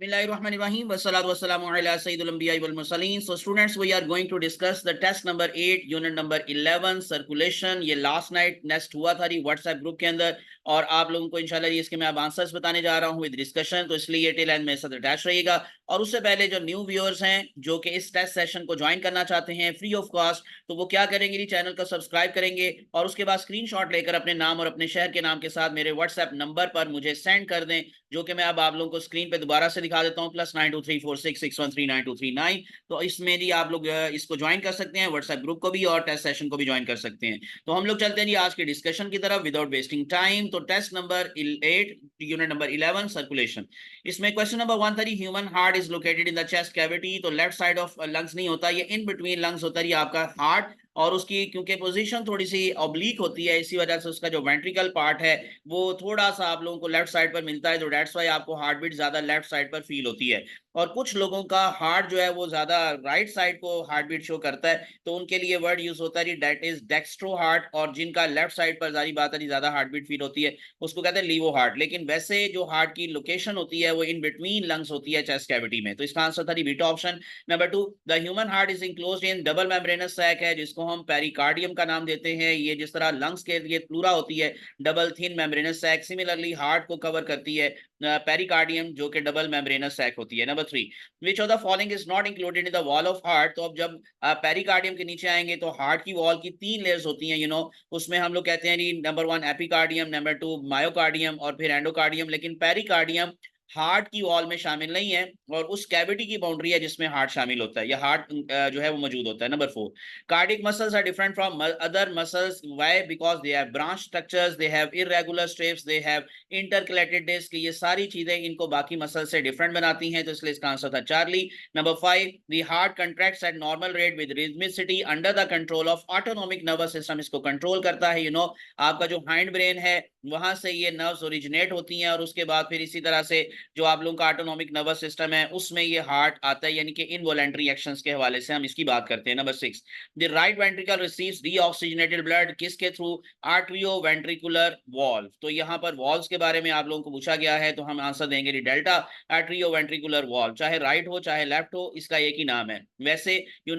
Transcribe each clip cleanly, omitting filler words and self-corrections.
Bismillahirrahmanirrahim. Wassalatu wassalamu ala sayyidil anbiya wal mursalin. So students, we are going to discuss the test number 8, unit number 11, circulation. ये last night next हुआ था WhatsApp group के अंदर, और आप लोगों को इंशाल्लाह इसके मैं अब आंसर्स बताने जा रहा हूँ विद डिस्कशन, तो इसलिए ये टेल एंड मेरे साथ अटैच रहिएगा। और उससे पहले जो न्यू व्यूअर्स हैं जो कि इस टेस्ट सेशन को ज्वाइन करना चाहते हैं फ्री ऑफ कॉस्ट, तो वो क्या करेंगे जी, चैनल को सब्सक्राइब करेंगे और उसके बाद स्क्रीनशॉट लेकर अपने नाम और अपने शहर के नाम के साथ मेरे व्हाट्सएप नंबर पर मुझे सेंड कर दें, जो कि मैं अब आप लोगों को स्क्रीन पे दोबारा से दिखा देता हूँ, +923466139239। तो इसमें जी आप लोग इसको ज्वाइन कर सकते हैं, व्हाट्सएप ग्रुप को भी और टेस्ट सेशन को भी ज्वाइन कर सकते हैं। तो हम लोग चलते हैं जी आज के डिस्कशन की तरफ विदाउट वेस्टिंग टाइम। तो test number 8, unit number 11, circulation. इसमें क्वेश्चन नंबर 1 था, human heart is located in the chest cavity. तो लेफ्ट साइड ऑफ लंग्स नहीं होता, ये इन बिटवीन लंग्स होता है आपका हार्ट, और उसकी क्योंकि पोजीशन थोड़ी सी ऑब्लिक होती है, इसी वजह से उसका जो वेंट्रिकल पार्ट है वो थोड़ा सा आप लोगों को लेफ्ट साइड पर मिलता है, तो दैट्स व्हाई आपको हार्ट बीट ज्यादा लेफ्ट साइड पर फील होती है। और कुछ लोगों का हार्ट जो है वो ज्यादा राइट साइड को हार्ट बीट शो करता है, तो उनके लिए वर्ड यूज होता है दैट इज डेक्स्ट्रो हार्ट, और जिनका लेफ्ट साइड पर जारी बात है ज्यादा हार्ट बीट फील होती है उसको कहते हैं लीवो हार्ट। लेकिन वैसे जो हार्ट की लोकेशन होती है वो इन बिटवीन लंग्स होती है चेस्ट कैविटी में। तो इसका आंसर था beta option number 2। The human heart is enclosed in double membranous sac है, जिसको हम पेरिकार्डियम का नाम देते हैं। ये जिस तरह लंग्स के लिए प्लूरा होती है double thin membranous sac, similarly heart को कवर करती है पेरिकार्डियम जो कि डबल मेम्ब्रेनस सैक होती है। Number 3, which of the following is not included in the wall of heart. तो अब जब पेरिकार्डियम के नीचे आएंगे तो हार्ट की वॉल की 3 लेयर्स होती हैं, उसमें हम लोग कहते हैं नंबर 1 एपिकार्डियम, नंबर 2 मायोकार्डियम और फिर एंडोकार्डियम। लेकिन पेरिकार्डियम हार्ट की वॉल में शामिल नहीं है, और उस कैविटी की बाउंड्री है जिसमें हार्ट शामिल होता है या हार्ट जो है वो मौजूद होता है। Number 4, cardiac muscles are different from other muscles, why? Because they have branch structures, they have irregular straps, they have intercalated disc. ये सारी चीजें इनको बाकी मसल से डिफरेंट बनाती हैं, तो इसलिए इसका आंसर था Charlie. Number 5, the heart contracts at normal rate with rhythmicity under the control of autonomic nervous system. इसको कंट्रोल करता है आपका जो हाइंड ब्रेन है, वहां से ये नर्व्स ओरिजिनेट होती हैं, और उसके बाद फिर इसी तरह से जो आप लोगों का ऑटोनॉमिक नर्वस सिस्टम है उसमें ये हार्ट आता है, यानी कि इनवॉलेंटरी एक्शंस के हवाले से हम इसकी बात करते हैं। Number 6, the right ventricle receives deoxygenated blood किसके थ्रू? Atrioventricular valve. तो यहाँ पर वॉल्व्स के बारे में आप लोगों को पूछा गया है, तो हम आंसर देंगे डेल्टा आर्टरियो वेंट्रिकुलर वॉल्व। चाहे राइट हो चाहे लेफ्ट हो, इसका एक ही नाम है। वैसे कि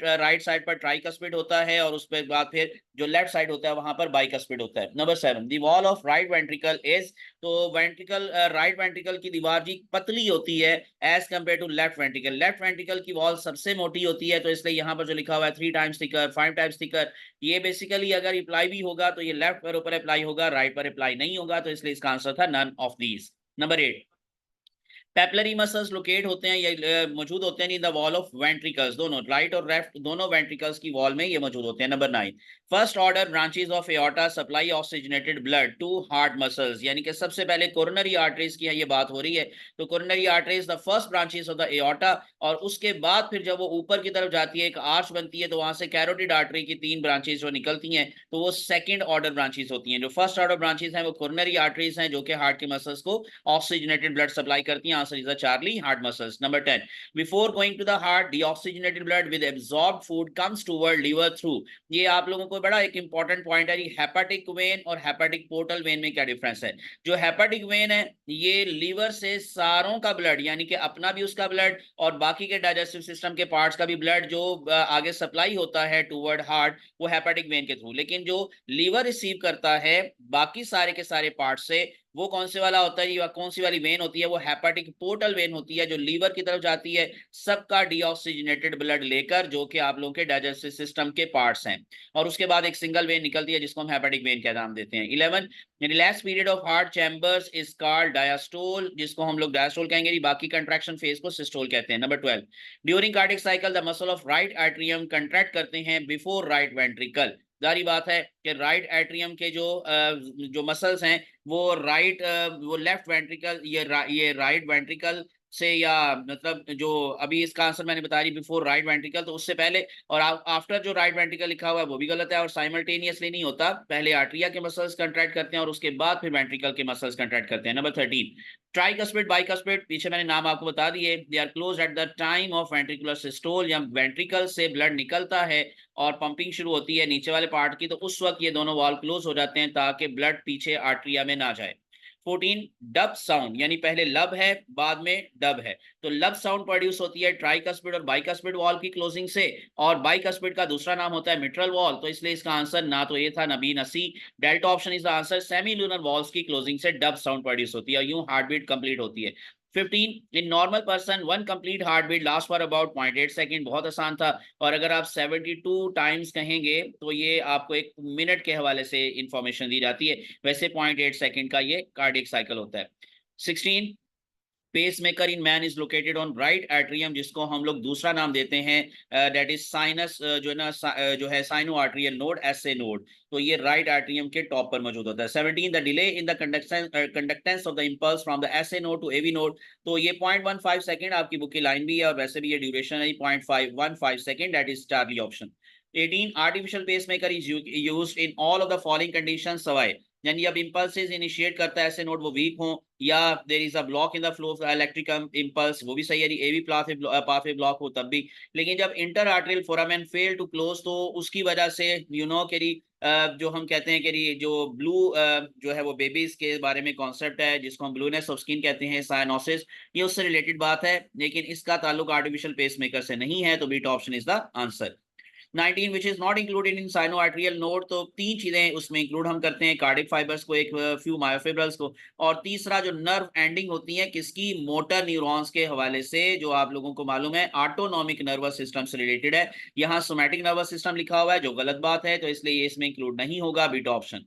राइट साइड पर ट्राइकस्पिड होता है, और उसके बाद फिर जो लेफ्ट साइड होता है वहां पर बाइकस्पिड होता है। Number 7, the wall of right ventricle is. तो वेंट्रिकल राइट वेंट्रिकल की दीवार जी पतली होती है as compared to left ventricle. Left ventricle की वॉल सबसे मोटी होती है, तो इसलिए यहाँ पर जो लिखा हुआ है 3 टाइम्स थिकर, 5 टाइम्स थिकर, ये बेसिकली अगर अप्लाई भी होगा तो ये लेफ्ट पर ऊपर अप्लाई होगा, राइट पर अप्लाई नहीं होगा, तो इसलिए इसका आंसर था none of these. Number 8, papillary muscles locate होते हैं ये मौजूद होते हैं in the wall of ventricles, दोनों राइट और लेफ्ट दोनों वेंट्रिकल्स की वॉल में ये मौजूद होते हैं। Number 9, first order branches of aorta supply oxygenated blood to heart muscles, यानी कि सबसे पहले कोरोनरी आर्टरीज की ये बात हो रही है, तो coronary arteries the first branches of the aorta, और उसके बाद फिर जब वो ऊपर की तरफ जाती है एक आर्च बनती है, तो वहां से कैरोटिड आर्टरी की 3 ब्रांचेस जो निकलती हैं, तो वो सेकंड ऑर्डर ब्रांचेस होती हैं। जो फर्स्ट ऑर्डर ब्रांचेस हैं वो कोरोनरी आर्टरीज हैं जो कि हार्ट के मसल्स को ऑक्सीजनेटेड ब्लड सप्लाई करती हैं। Answer is the Charlie, heart muscles. Number 10, before going to the heart deoxygenated blood with absorbed food comes toward liver through। ये आप लोगों को बड़ा एक इंपॉर्टेंट पॉइंट है, हेपेटिक वेन और हेपेटिक पोर्टल वेन में क्या डिफरेंस है। जो हेपेटिक वेन है ये लीवर से सारों का ब्लड, यानी कि अपना भी उसका ब्लड और बाकी के डाइजेस्टिव सिस्टम के पार्ट्स का भी ब्लड जो आगे सप्लाई होता है टूवर्ड हार्ट, वो हेपेटिक वेन के थ्रू। लेकिन जो लीवर रिसीव करता है बाकी सारे के सारे पार्ट से, वो कौन से वाला होता है, कौन सी वाली वेन होती है? वो हेपेटिक पोर्टल वेन होती है, जो लीवर की तरफ जाती है सबका डीऑक्सीजनेटेड ब्लड लेकर, जो कि आप लोगों के डाइजेस्टिव सिस्टम के पार्ट्स हैं, और उसके बाद एक सिंगल वेन निकलती है जिसको हम हेपेटिक वेन का नाम देते हैं। 11, relax period of heart chambers is called diastole, जिसको हम लोग डायस्टोल कहेंगे, बाकी कंट्रैक्शन फेज को सिस्टोल कहते हैं। Number 12, during cardiac cycle the muscle of right atrium contract करते हैं बिफोर राइट वेंट्रिकल। जारी बात है कि राइट एट्रियम के जो मसल्स हैं वो लेफ्ट वेंट्रिकल, ये राइट वेंट्रिकल से, या मतलब जो अभी इसका आंसर मैंने बता दी बिफोर राइट वेंट्रिकल, तो उससे पहले और आफ्टर जो राइट वेंट्रिकल लिखा हुआ है वो भी गलत है, और साइमल्टेनियसली नहीं होता, पहले आर्टरिया के मसल्स कंट्रैक्ट करते हैं और उसके बाद फिर वेंट्रिकल के मसल्स कंट्रैक्ट करते हैं। नंबर 13, ट्राइकस्पिड बाइकस्पिड, पीछे मैंने नाम आपको बता दिए, they are close at the time of ventricular systole, या वेंट्रिकल से ब्लड निकलता है और पंपिंग शुरू होती है नीचे वाले पार्ट की, तो उस वक्त ये दोनों वॉल्व क्लोज हो जाते हैं ताकि ब्लड पीछे आर्टरिया में ना जाए। 14 डब साउंड, यानी पहले लब है बाद में डब है, तो लब साउंड प्रोड्यूस होती है ट्राइकस्पिड और बाइकस्पिड वॉल की क्लोजिंग से, और बाइकस्पिड का दूसरा नाम होता है मिट्रल वॉल, तो इसलिए इसका आंसर ना तो ये था ना बी ना C. Delta option is the answer. Semilunar valves की क्लोजिंग से डब साउंड प्रोड्यूस होती है, यूं हार्ट बीट कंप्लीट होती है। 15 in normal person one complete heart beat last for about 0.8 second, बहुत आसान था। और अगर आप 72 टाइम्स कहेंगे तो ये आपको एक मिनट के हवाले से इंफॉर्मेशन दी जाती है, वैसे 0.8 सेकंड का ये कार्डियक साइकिल होता है। 16 pacemaker in man is located on right atrium, जिसको हम लोग दूसरा नाम देते हैं दैट इज साइनस, जो है ना जो है sino atrial node, SA node, तो ये राइट एट्रियम के टॉप पर मौजूद होता है। 17 the delay in the conductance of the impulse from the SA node to AV node, तो ये 0.15 सेकंड आपकी बुक की लाइन भी है, और वैसे भी ये ड्यूरेशन है 0.515 second, that is Charlie option. 18 artificial pacemaker is used in all of the following conditions सवाए, यानी अब इम्पल्सेस इनिशिएट करता है ऐसे नोड वो वीक हो, या there is a block in the flow of electric impulse, वो भी सही है, एवी पाथवे ब्लॉक हो तब भी। लेकिन जब inter arterial foramen fail to close, तो उसकी वजह से यू नो कि जो हम कहते हैं कि जो ब्लू जो है वो बेबीज के बारे में कॉन्सेप्ट है, जिसको हम ब्लूनेस ऑफ स्किन कहते हैं, साइनोसिस, ये उससे रिलेटेड बात है, लेकिन इसका ताल्लुक आर्टिफिशियल पेसमेकर से नहीं है, तो beta option is the answer. 19 which is not included in sinoatrial node, तो तीन चीजें उसमें इंक्लूड हम करते हैं, कार्डिक फाइबर्स को, एक फ्यू मायोफिब्रल्स को, और तीसरा जो नर्व एंडिंग होती है किसकी, मोटर न्यूरॉन्स के हवाले से, जो आप लोगों को मालूम है ऑटोनॉमिक नर्वस सिस्टम से रिलेटेड है। यहाँ सोमैटिक नर्वस सिस्टम लिखा हुआ है जो गलत बात है, तो इसलिए ये इसमें इंक्लूड नहीं होगा, beta option.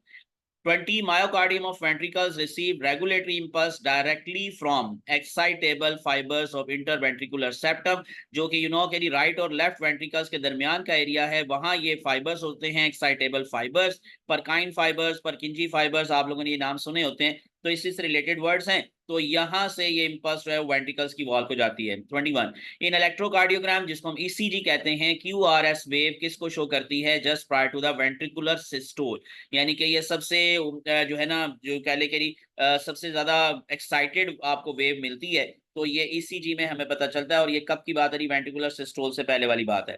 20 myocardium of ventricles receive regulatory impulse directly from excitable fibers of interventricular septum, जो कि कि राइट और लेफ्ट वेंट्रिकल्स के दरमियान का एरिया है, वहां ये फाइबर्स होते हैं एक्साइटेबल फाइबर्स, परकाइन फाइबर्स, परकिंजी फाइबर्स, आप लोगों ने ये नाम सुने होते हैं, तो इसी से रिलेटेड वर्ड्स हैं, तो यहां से ये इंपल्स जो है वेंट्रिकल्स की वॉल को जाती है। 21 इन इलेक्ट्रोकार्डियोग्राम, जिसको हम ईसीजी कहते हैं, क्यूआरएस वेव किसको शो करती है, just prior to the ventricular systole, यानी कि ये सबसे जो है ना, जो कह ले कि सबसे ज्यादा एक्साइटेड आपको वेव मिलती है, तो ये ईसीजी में हमें पता चलता है, और ये कब की बात है, वेंट्रिकुलर सिस्टोल से पहले वाली बात है।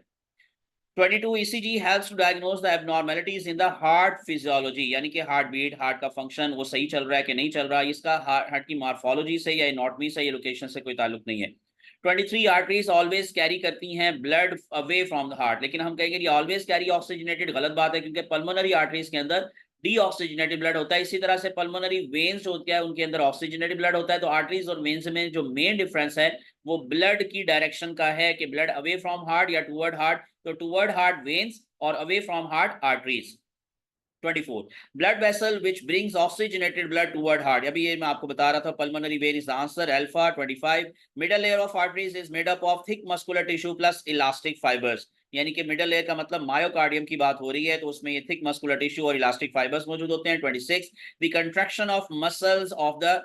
22 ECG helps to diagnose the abnormalities in the heart physiology, यानी कि हार्ट बीट, हार्ट का फंक्शन वो सही चल रहा है कि नहीं चल रहा है, इसका हार्ट की मॉर्फोलॉजी से या एनाटॉमी से या लोकेशन से कोई ताल्लुक नहीं है। 23 आर्टरीज ऑलवेज कैरी करती हैं blood away from the heart, लेकिन हम कहेंगे ऑलवेज कैरी ऑक्सीजनेटेड, गलत बात है, क्योंकि पल्मोनरी आर्टरीज के अंदर डीऑक्सीजनेटेड ब्लड होता है, इसी तरह से पल्मोनरी वेन्स होती है, उनके अंदर ऑक्सीजनेटेड ब्लड होता है, तो आर्टरीज और वेन्स में जो मेन डिफरेंस है वो ब्लड की डायरेक्शन का है, कि ब्लड अवे फ्रॉम हार्ट या टुवर्ड हार्ट, तो टुवर्ड हार्ट वेन्स और away from heart arteries. 24 blood vessel which brings oxygenated blood toward heart, अभी ये मैं आपको बता रहा था, pulmonary vein is the answer, alpha. 25 middle layer of arteries is made up of thick muscular tissue plus elastic fibres, यानी कि middle layer का मतलब मायोकार्डियम की बात हो रही है, तो उसमें ये थिक मस्कुलर टिश्यू और इलास्टिक फाइबर्स मौजूद होते हैं। 26 the contraction of muscles of the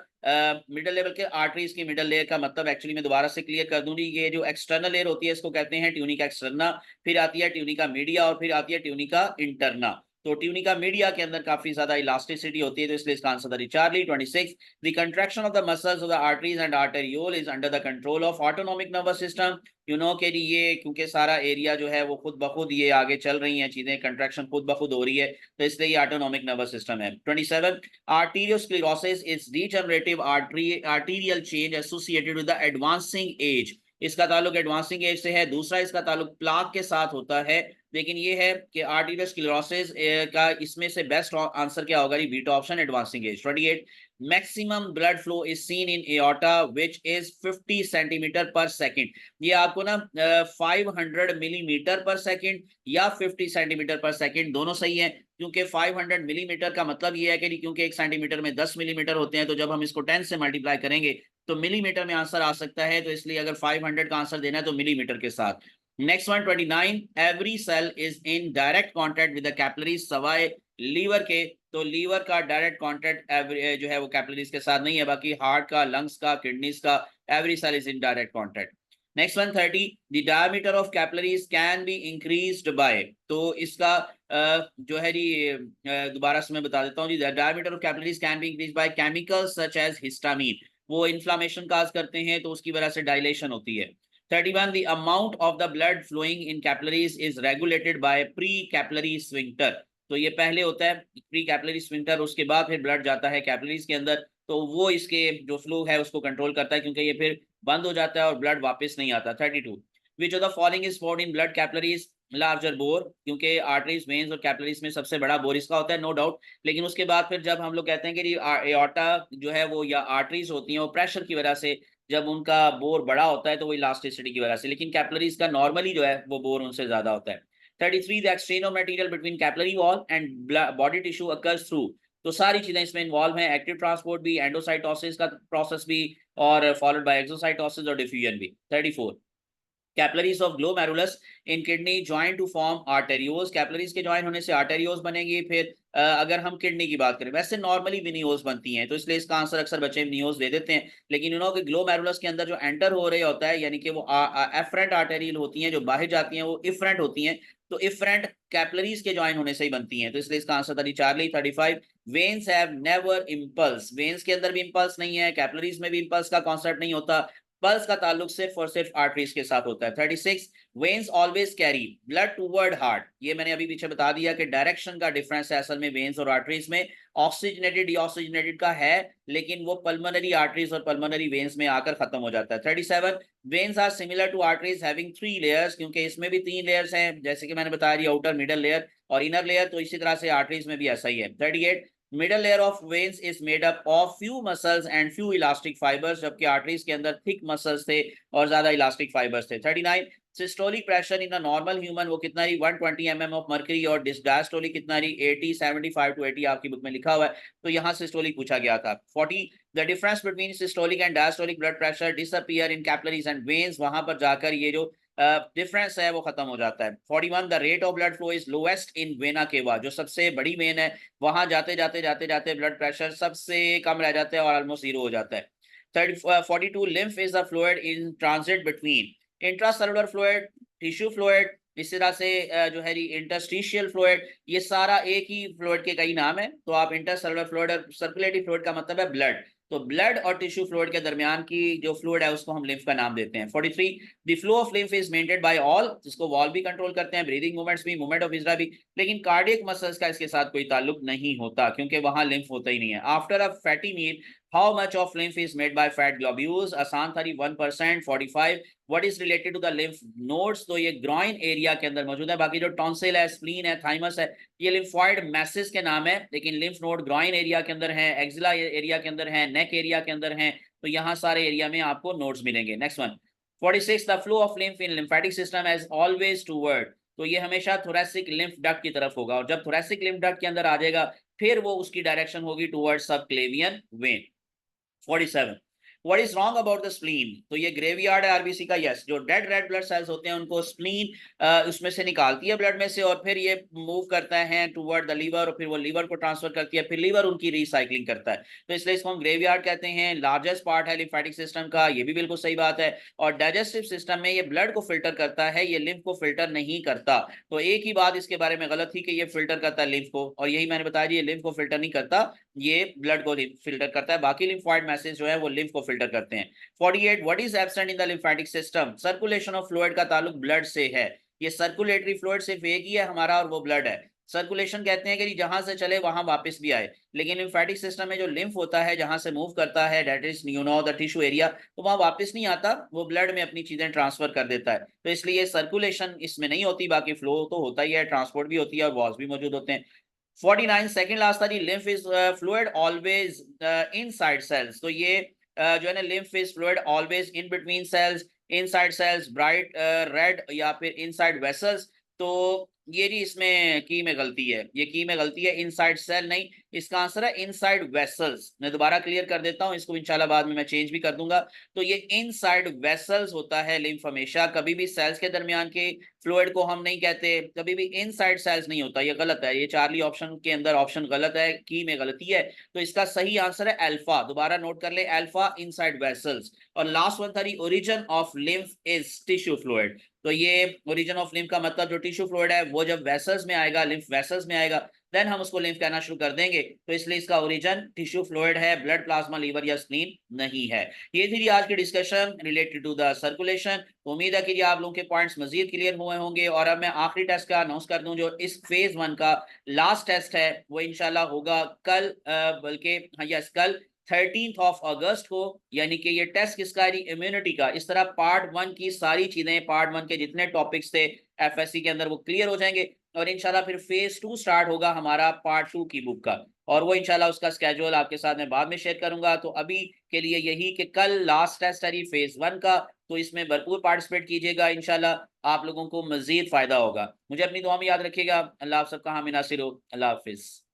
middle level के आर्टरीज की मिडल लेयर का मतलब एक्चुअली मैं दोबारा से क्लियर कर दूं, ये जो एक्सटर्नल लेयर होती है इसको कहते हैं ट्यूनिका एक्सटर्ना, फिर आती है ट्यूनिका मीडिया, और फिर आती है ट्यूनिका इंटरना, तो ट्यूनिका मीडिया के अंदर काफी ज्यादा इलास्टिसिटी होती है, तो इसलिए इसका answer Charlie. 26 the contraction of the muscles of the arteries and arteriole is under the control of autonomic nervous system, के लिए क्योंकि सारा एरिया जो है वो खुद ब खुद ये आगे चल रही हैं चीजें, कंट्रैक्शन खुद ब खुद हो रही है, तो इसलिए ये ऑटोनॉमिक नर्वस सिस्टम है। 27 arteriosclerosis is degenerative arterial change associated with the advancing as, इसका ताल्लुक एडवांसिंग एज से है। दूसरा इसका ताल्लुक प्लाक के साथ होता है, लेकिन ये है कि आर्टीरियोस्क्लेरोसिस का इसमें से बेस्ट आंसर क्या होगा, beta option advancing as. 28 maximum blood flow is seen in aorta which is 50 centimetre पर सेकंड, ये आपको ना 500 मिलीमीटर पर सेकंड या 50 सेंटीमीटर पर सेकंड दोनों सही है, क्योंकि 500 मिलीमीटर का मतलब ये है कि क्योंकि एक सेंटीमीटर में 10 मिलीमीटर होते हैं, तो जब हम इसको 10 से मल्टीप्लाई करेंगे तो मिलीमीटर में आंसर आ सकता है, तो इसलिए अगर 500 का आंसर देना है तो मिलीमीटर के साथ। Next one 29 every cell is in direct contact with the capillaries सवाए लीवर के, तो लीवर का डायरेक्ट कॉन्टैक्ट जो है वो कैपिलरीज के साथ नहीं है, बाकी हार्ट का, लंग्स का, किडनीज का, every cell is in direct contact. Next one 30 the diameter of capillaries can be increased by, तो इसका जो है जी दोबारा से मैं बता देता हूँ जी, the diameter of capillaries can be increase by chemicals such as histamine, वो इन्फ्लामेशन काज करते हैं, तो उसकी वजह से डायलेशन होती है। 31 the amount of the blood flowing in capillaries is regulated by pre-capillary sphincter, तो ये पहले होता है प्री कैपिलरी स्फिंक्टर, उसके बाद फिर ब्लड जाता है कैपिलरीज के अंदर, तो वो इसके जो फ्लो है उसको कंट्रोल करता है, क्योंकि ये फिर बंद हो जाता है और ब्लड वापस नहीं आता। 32, which of the following is found in blood capillaries, larger bore, क्योंकि आर्टरीज, वेन्स और कैपिलरीज में सबसे बड़ा बोर इसका होता है, नो डाउट। लेकिन उसके बाद फिर जब हम लोग कहते हैं कि एओर्टा जो है वो या आर्टरीज होती हैं वो प्रेशर की वजह से जब उनका बोर बड़ा होता है तो वो इलास्टिसिटी की वजह से, लेकिन कैपिलरीज का नॉर्मली जो है वो बोर उनसे ज्यादा होता है। 33, the exchange of material between capillary wall and body tissue occurs through, तो सारी चीजें इसमें इन्वॉल्व हैं, एक्टिव ट्रांसपोर्ट भी, एंडोसाइटोसिस का प्रोसेस भी, और फॉलोड बाय एक्सोसाइटोसिस और डिफ्यूजन भी। 34, capillaries of glomerulus in kidney join to form arterioles, capillaries के ज्वाइन होने से आर्टेरियोज बनेंगी। फिर अगर हम किडनी की बात करें, वैसे नॉर्मली विनियोज बनती हैं, तो इसलिए इसका आंसर अक्सर बच्चे विनियोज दे देते हैं, लेकिन यू नो कि ग्लोमेरुलस के अंदर जो एंटर हो रहे होता है, यानी कि वो एफरेंट आर्टेरियल होती हैं, जो बाहर जाती हैं वो इफरेंट होती हैं, तो इफरेंट कैपिलरीज के ज्वाइन होने से ही बनती हैं, तो इसलिए इसका answer 34। 35, veins have never impulse, veins के अंदर भी इंपल्स नहीं है, कैपिलरीज में भी इंपल्स का कॉन्सेप्ट नहीं होता, पल्स का ताल्लुक सिर्फ और सिर्फ आर्टरीज के साथ होता है। 36, veins always carry blood toward heart, ये मैंने अभी पीछे बता दिया कि डायरेक्शन का डिफरेंस है असल में वेन्स और आर्टरीज में, ऑक्सीजनेटेड डीऑक्सीजनेटेड का है, लेकिन वो पल्मोनरी आर्टरीज और पल्मोनरी वेन्स में आकर खत्म हो जाता है। 37, veins are similar to arteries having 3 layers, क्योंकि इसमें भी 3 लेयर्स हैं, जैसे कि मैंने बताया आउटर, मिडल लेयर और इनर लेयर, तो इसी तरह से आर्टरीज में भी ऐसा ही है। 38, middle layer of veins is made up of few muscles and few elastic fibres, जबकि आर्टरीज के अंदर थिक मसल्स थे और ज्यादा इलास्टिक फाइबर्स थे। 39, systolic pressure in a normal human वो कितना रही, 120 mm ऑफ मर्करी, और डायस्टोलिक कितना रही, 80, 75 to 80 आपकी बुक में लिखा हुआ है, तो यहाँ सिस्टोलिक पूछा गया था। 40, the difference between systolic and diastolic blood pressure disappear in capillaries and veins, वहां पर जाकर ये जो डिफरेंस है वो खत्म हो जाता है। 41, the rate of blood flow is lowest in vena cava, जो सबसे बड़ी वेन है वहां जाते जाते जाते जाते ब्लड प्रेशर सबसे कम रह जाता है और ऑलमोस्ट जीरो हो जाता है। 42, lymph is the fluid in transit between intracellular fluid, tissue fluid, इस तरह से जो है इंटरस्टिशियल फ्लूइड, ये सारा एक ही फ्लूइड के कई नाम है, तो आप इंटरसेलुलर फ्लूइड और सर्कुलेटरी फ्लूइड का मतलब है ब्लड, तो ब्लड और टिश्यू फ्लूइड के दरमियान की जो फ्लूइड है उसको हम लिम्फ का नाम देते हैं। 43, the flow of lymph is maintained by all, जिसको वॉल भी कंट्रोल करते हैं, ब्रीदिंग मूवमेंट्स भी, मूवमेंट ऑफ इजरा भी, लेकिन कार्डियक मसल्स का इसके साथ कोई ताल्लुक नहीं होता क्योंकि वहां लिम्फ होता ही नहीं है। After a fatty meal how much of lymph is made by fat globules, आसान था 1%। 45, what is related to the lymph nodes, तो ये ग्रॉइन एरिया के अंदर मौजूद है, बाकी जो टॉन्सिल है, स्प्लीन है, थाइमस है, ये लिम्फॉइड मैसेज के नाम है, लेकिन लिम्फ नोड ग्रॉइन एरिया के अंदर है, एक्सिला एरिया के अंदर है, नेक एरिया के अंदर है, तो यहाँ सारे एरिया में आपको नोड्स मिलेंगे। Next one, 46, the flow of lymph in lymphatic system as always toward, तो ये हमेशा थोरेसिक लिम्फ डक्ट की तरफ होगा, और जब थोरेसिक लिम्फ डक्ट के अंदर आ जाएगा फिर वो उसकी डायरेक्शन होगी toward subclavian vein. 47, what is wrong about the spleen, तो ये ग्रेवयार्ड है आरबीसी का, यस, जो डेड रेड ब्लड सेल्स होते हैं उनको स्प्लीन उसमें से निकालती है ब्लड में से, और फिर ये मूव करता है टुवर्ड द लीवर, और फिर वो लीवर को ट्रांसफर करती है, फिर लीवर उनकी रिसाइकलिंग करता है, तो इसलिए इसको हम ग्रेवयार्ड कहते हैं। लार्जेस्ट पार्ट है लिम्फेटिक सिस्टम का, ये भी बिल्कुल सही बात है, और डाइजेस्टिव सिस्टम में ये ब्लड को फिल्टर करता है, ये लिम्फ को फिल्टर नहीं करता, तो एक ही बात इसके बारे में गलत थी कि ये फिल्टर करता है लिम्फ को, और यही मैंने बताया ये लिम्फ को फिल्टर नहीं करता, ये ब्लड को फिल्टर करता है, बाकी लिम्फॉइड मैसेज जो है वो लिम्फ को फिल्टर करते हैं। 48, what is absent in the lymphatic system, circulation of fluid का ताल्लुक ब्लड से है, ये सर्कुलेटरी फ्लूइड सिर्फ एक ही है हमारा और वो ब्लड है। सर्कुलेशन कहते हैं कि जहां से चले वहां वापस भी आए, लेकिन लिम्फेटिक सिस्टम में जो लिम्फ होता है जहां से मूव करता है, that is you know the tissue area, तो वहां वापस नहीं आता, वो ब्लड में अपनी चीजें ट्रांसफर कर देता है, तो इसलिए सर्कुलेशन इसमें नहीं होती, बाकी फ्लो तो होता ही है, ट्रांसपोर्ट भी होती है और वॉल्स भी मौजूद होते हैं। 49, सेकंड लास्ट था जी, lymph is fluid always inside cells, तो ये जो है ना lymph is fluid always in between cells, inside cells, bright red या फिर इनसाइड वेसल्स, तो ये जी इसमें की में गलती है, ये की में गलती है, इनसाइड सेल नहीं, इसका आंसर है इनसाइड वेसल्स। मैं दोबारा क्लियर कर देता हूं इसको, इंशाल्लाह बाद में मैं चेंज भी कर दूंगा, तो ये इनसाइड वेसल्स होता है लिम्फ, हमेशा कभी भी सेल्स के दरमियान के फ्लूइड को हम नहीं कहते, कभी भी इनसाइड सेल्स नहीं होता, ये गलत है, ये चार्ली ऑप्शन के अंदर ऑप्शन गलत है, की में गलती है, तो इसका सही आंसर है अल्फा, दोबारा नोट कर ले, अल्फा इनसाइड वेसल्स। और लास्ट वन था origin of lymph is tissue fluid, तो ये ओरिजिन ऑफ लिम्फ का मतलब जो टिश्यू फ्लूइड है वो जब वेसल्स में आएगा, लिम्फ वेसल्स में आएगा, देन हम उसको लिम्फ कहना शुरू कर देंगे, तो इसलिए इसका ओरिजिन टिश्यू फ्लूइड है, ब्लड प्लाज्मा लीवर या स्प्लीन नहीं है। ये थी आज की discussion related to the circulation, उम्मीद है कि आप लोगों के पॉइंट्स मजीद क्लियर हुए होंगे, और अब मैं आखिरी टेस्ट का अनाउंस कर दूं, जो इस फेज 1 का लास्ट टेस्ट है वो इंशाल्लाह होगा कल, बल्कि हाँ यस कल 13 अगस्त को, यानी कि ये टेस्ट किसका है, इम्यूनिटी का। इस तरह पार्ट 1 की सारी चीजें, पार्ट 1 के जितने टॉपिक्स थे एफएससी के अंदर वो क्लियर हो जाएंगे, और इंशाल्लाह फिर फेज 2 स्टार्ट होगा हमारा पार्ट 2 की बुक का, और वो इंशाल्लाह उसका स्केड्यूल आपके साथ मैं बाद में शेयर करूंगा। तो अभी के लिए यही कि कल लास्ट टेस्ट है फेज 1 का, तो इसमें भरपूर पार्टिसिपेट कीजिएगा, इंशाल्लाह आप लोगों को मजीद फायदा होगा। मुझे अपनी दुआ में याद रखिएगा। अल्लाह आप सबका हामी नासिर हो। अल्लाह हाफिज।